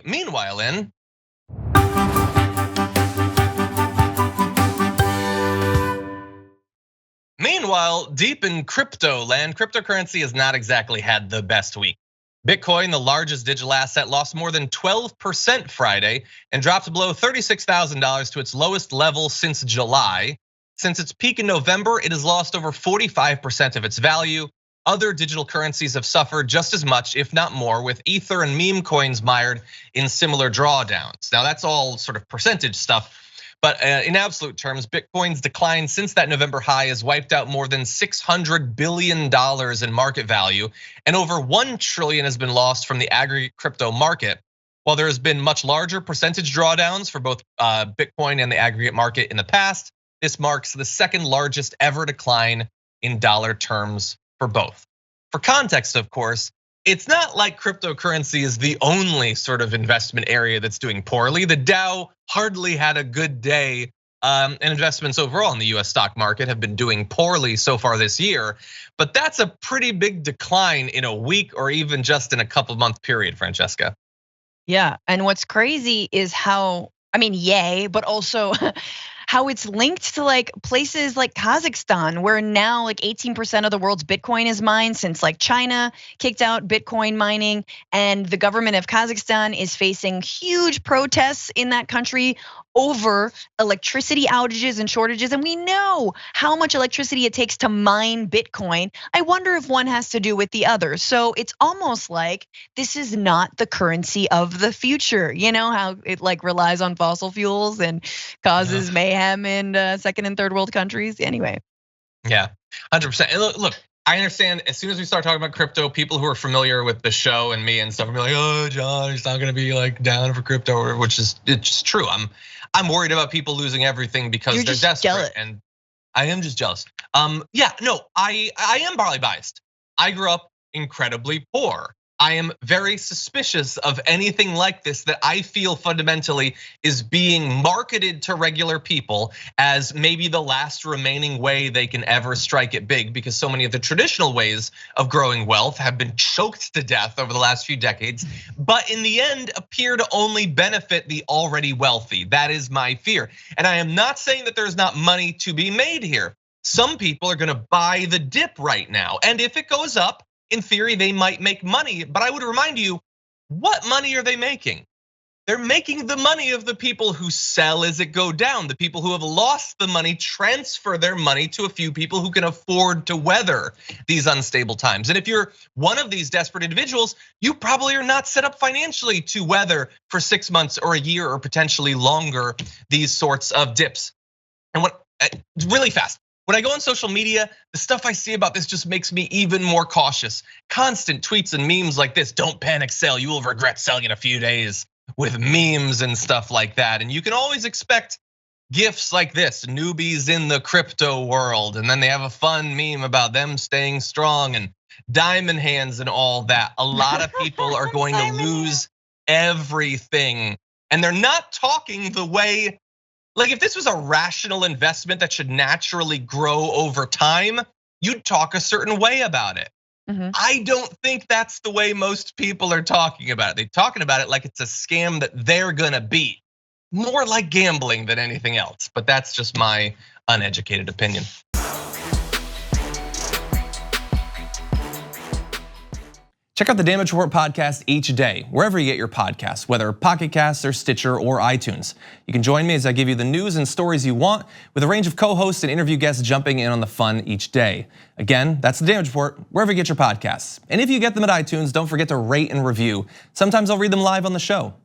Meanwhile, deep in crypto land, cryptocurrency has not exactly had the best week. Bitcoin, the largest digital asset, lost more than 12% Friday and dropped below $36,000 to its lowest level since July. Since its peak in November, it has lost over 45% of its value. Other digital currencies have suffered just as much, if not more, with Ether and meme coins mired in similar drawdowns. Now that's all sort of percentage stuff. But in absolute terms, Bitcoin's decline since that November high has wiped out more than $600 billion in market value, and over $1 trillion has been lost from the aggregate crypto market. While there has been much larger percentage drawdowns for both Bitcoin and the aggregate market in the past, this marks the second largest ever decline in dollar terms for both. For context, of course, it's not like cryptocurrency is the only sort of investment area that's doing poorly. The Dow hardly had a good day, and investments overall in the US stock market have been doing poorly so far this year. But that's a pretty big decline in a week or even just in a couple month period, Francesca. Yeah, and what's crazy is how, I mean, yay, but also how it's linked to like places like Kazakhstan, where now like 18% of the world's Bitcoin is mined since like China kicked out Bitcoin mining, and the government of Kazakhstan is facing huge protests in that country over electricity outages and shortages. And we know how much electricity it takes to mine Bitcoin. I wonder if one has to do with the other. So it's almost like this is not the currency of the future. You know how it like relies on fossil fuels and causes mayhem in second and third world countries. Anyway. Yeah, 100%. And look, I understand as soon as we start talking about crypto, people who are familiar with the show and me and stuff are like, oh, John, he's not gonna be like down for crypto, which is, it's true. I'm worried about people losing everything because they're desperate, jealous. And I am just jealous. Yeah, no, I am probably biased. I grew up incredibly poor. I am very suspicious of anything like this that I feel fundamentally is being marketed to regular people as maybe the last remaining way they can ever strike it big, because so many of the traditional ways of growing wealth have been choked to death over the last few decades, but in the end appear to only benefit the already wealthy. That is my fear. And I am not saying that there's not money to be made here. Some people are gonna buy the dip right now, and if it goes up, in theory, they might make money, but I would remind you, what money are they making? They're making the money of the people who sell as it go down. The people who have lost the money transfer their money to a few people who can afford to weather these unstable times. And if you're one of these desperate individuals, you probably are not set up financially to weather for 6 months or a year or potentially longer these sorts of dips. And what, really fast. When I go on social media, the stuff I see about this just makes me even more cautious. Constant tweets and memes like this, don't panic sell, you will regret selling in a few days, with memes and stuff like that. And you can always expect gifs like this, newbies in the crypto world. And then they have a fun meme about them staying strong and diamond hands and all that. A lot of people are going to lose everything. And they're not talking the way, like if this was a rational investment that should naturally grow over time, you'd talk a certain way about it. I don't think that's the way most people are talking about it. They're talking about it like it's a scam that they're gonna beat. More like gambling than anything else, but that's just my uneducated opinion. Check out the Damage Report podcast each day, wherever you get your podcasts, whether Pocket Casts or Stitcher or iTunes. You can join me as I give you the news and stories you want, with a range of co-hosts and interview guests jumping in on the fun each day. Again, that's the Damage Report, wherever you get your podcasts. And if you get them at iTunes, don't forget to rate and review. Sometimes I'll read them live on the show.